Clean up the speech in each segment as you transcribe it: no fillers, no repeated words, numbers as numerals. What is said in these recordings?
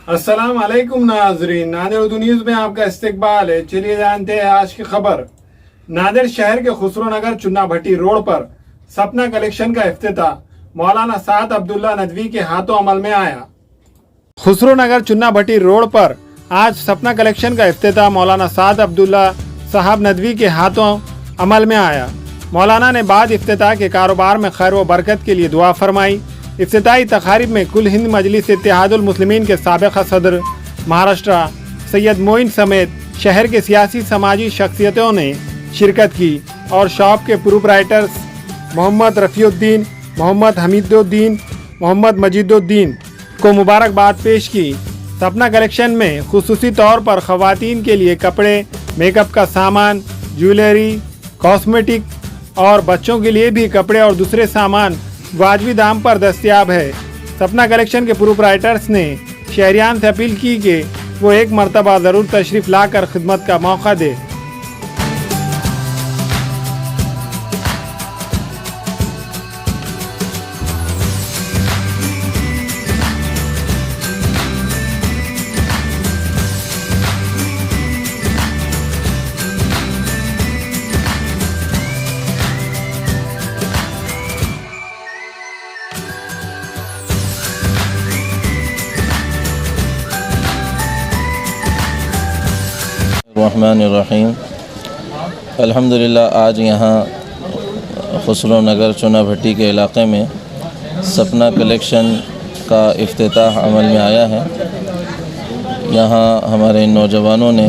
अस्सलाम वालेकुम नाजरीन, नादिर उर्दू न्यूज़ में आपका इस्तकबाल है। चलिए जानते हैं आज की खबर। नादिर शहर के खुसरो नगर चुन्ना भट्टी रोड पर सपना कलेक्शन का इफ्तिताह मौलाना साद अब्दुल्ला नदवी के हाथों अमल में आया। खुसरो नगर चुन्ना भट्टी रोड पर आज सपना कलेक्शन का इफ्तिताह मौलाना साद अब्दुल्ला साहब नदवी के हाथों अमल में आया। मौलाना ने बाद इफ्तिताह के कारोबार में खैर व बरकत के लिए दुआ फरमाई। इफ्तिताही तकारीब में कुल हिंद मजलिस इत्तेहादुल मुस्लिमीन के साबिक़ा सदर महाराष्ट्र सैयद मोइन समेत शहर के सियासी समाजी शख्सियतों ने शिरकत की और शॉप के प्रोप्राइटर्स मोहम्मद रफ़ीउद्दीन, मोहम्मद हमीदुद्दीन, मोहम्मद मजीदुद्दीन को मुबारकबाद पेश की। सपना कलेक्शन में खुसूसी तौर पर ख़वातीन के लिए कपड़े, मेकअप का सामान, ज्वेलरी, कॉस्मेटिक और बच्चों के लिए भी कपड़े और दूसरे सामान वाजबी दाम पर दस्तयाब है। सपना कलेक्शन के प्रोप्राइटर्स ने शहरियान से अपील की कि वो एक मरतबा ज़रूर तशरीफ़ लाकर खिदमत का मौका दे। रहमानिर्रहीम। अल्हम्दुलिल्लाह आज यहाँ खुसरो नगर चुना भट्टी के इलाक़े में सपना कलेक्शन का इफ्तिताह अमल में आया है। यहाँ हमारे नौजवानों ने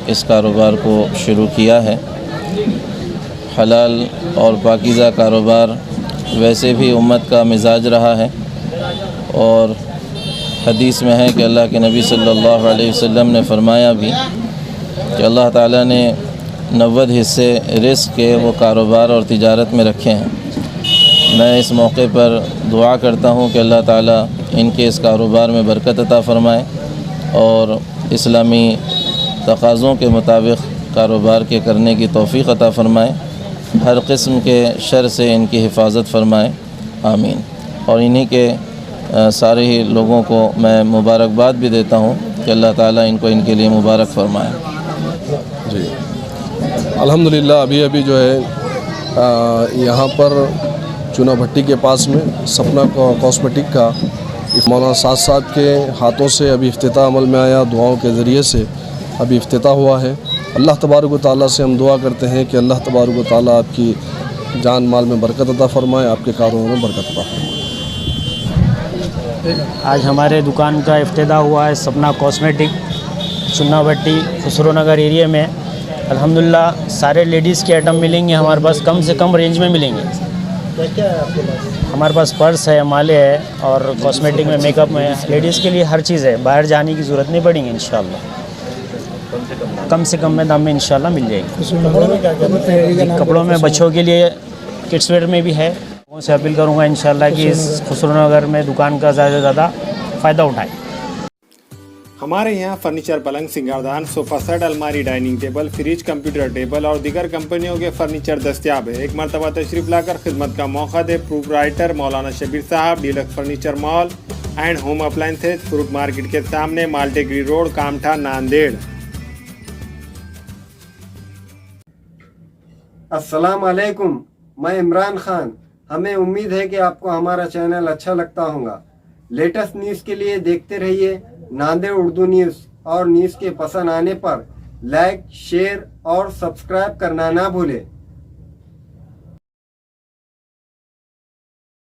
इस कारोबार को शुरू किया है। हलाल और पाकीज़ा कारोबार वैसे भी उम्मत का मिजाज रहा है और हदीस में है कि अल्लाह के नबी सल्लल्लाहु अलैहि वसल्लम ने फरमाया भी कि अल्लाह ताला ने 90 हिस्से रिस्क के वो कारोबार और तिजारत में रखे हैं। मैं इस मौके पर दुआ करता हूँ कि अल्लाह ताला इनके इस कारोबार में बरकत अता फ़रमाए और इस्लामी तकाज़ों के मुताबिक कारोबार के करने की तौफ़ीक़ अता फ़रमाए। हर किस्म के शर से इनकी हिफाजत फ़रमाए, आमीन। और इन्हीं के सारे ही लोगों को मैं मुबारकबाद भी देता हूँ कि अल्लाह ताला इनको इनके लिए मुबारक फ़रमाए। जी अल्हम्दुलिल्लाह अभी जो है यहाँ पर चुना भट्टी के पास में सपना कॉस्मेटिक का मौलाना साद के हाथों से अभी इफ्तिताह अमल में आया। दुआओं के ज़रिए से अभी इफ्तिताह हुआ है। अल्लाह तबारक व तआला से हम दुआ करते हैं कि अल्लाह तबारक व तआला आपकी जान माल में बरकत अता फ़रमाए, आपके कारोबार में बरकत अता फ़रमाए। आज हमारे दुकान का इफ्तिताह हुआ है सपना कॉस्मेटिक चुन्ना भट्टी खुसरो नगर एरिया में। अल्हम्दुलिल्लाह सारे लेडीज़ के आइटम मिलेंगे हमारे पास, कम से कम रेंज में मिलेंगे। क्या है आपके पास? हमारे पास पर्स है, माले है और कॉस्मेटिक में, मेकअप में, लेडीज़ के लिए हर चीज़ है। बाहर जाने की ज़रूरत नहीं पड़ेगी इंशाल्लाह। कम से कम में दाम में इंशाल्लाह मिल जाएगी। कपड़ों में क्या क्या? कपड़ों में बच्चों के लिए किड्स वेयर में भी है। उनसे अपील करूँगा इंशाल्लाह कि इस खुसरो नगर में दुकान का ज़्यादा से ज़्यादा फ़ायदा उठाएँ। हमारे यहाँ फर्नीचर, पलंग, सिंगारदान, सोफ़ा सेट, अलमारी, dining table, fridge, computer table और दीगर कंपनियों के फर्नीचर दस्तयाब है। एक मरतबा तशरीफ़ लाकर खिदमत का मौका दे। प्रोप्राइटर मौलाना शबीर साहब, deluxe furniture mall and home appliances, fruit market के सामने, माल्टेगरी रोड, कामठा, नांदेड़। अस्सलाम वालेकुम, मैं इमरान खान। हमें उम्मीद है कि आपको हमारा चैनल अच्छा लगता होगा। लेटेस्ट न्यूज़ के लिए देखते रहिए नांदेड़ उर्दू न्यूज़ और न्यूज़ के पसंद आने पर लाइक, शेयर और सब्सक्राइब करना ना भूलें।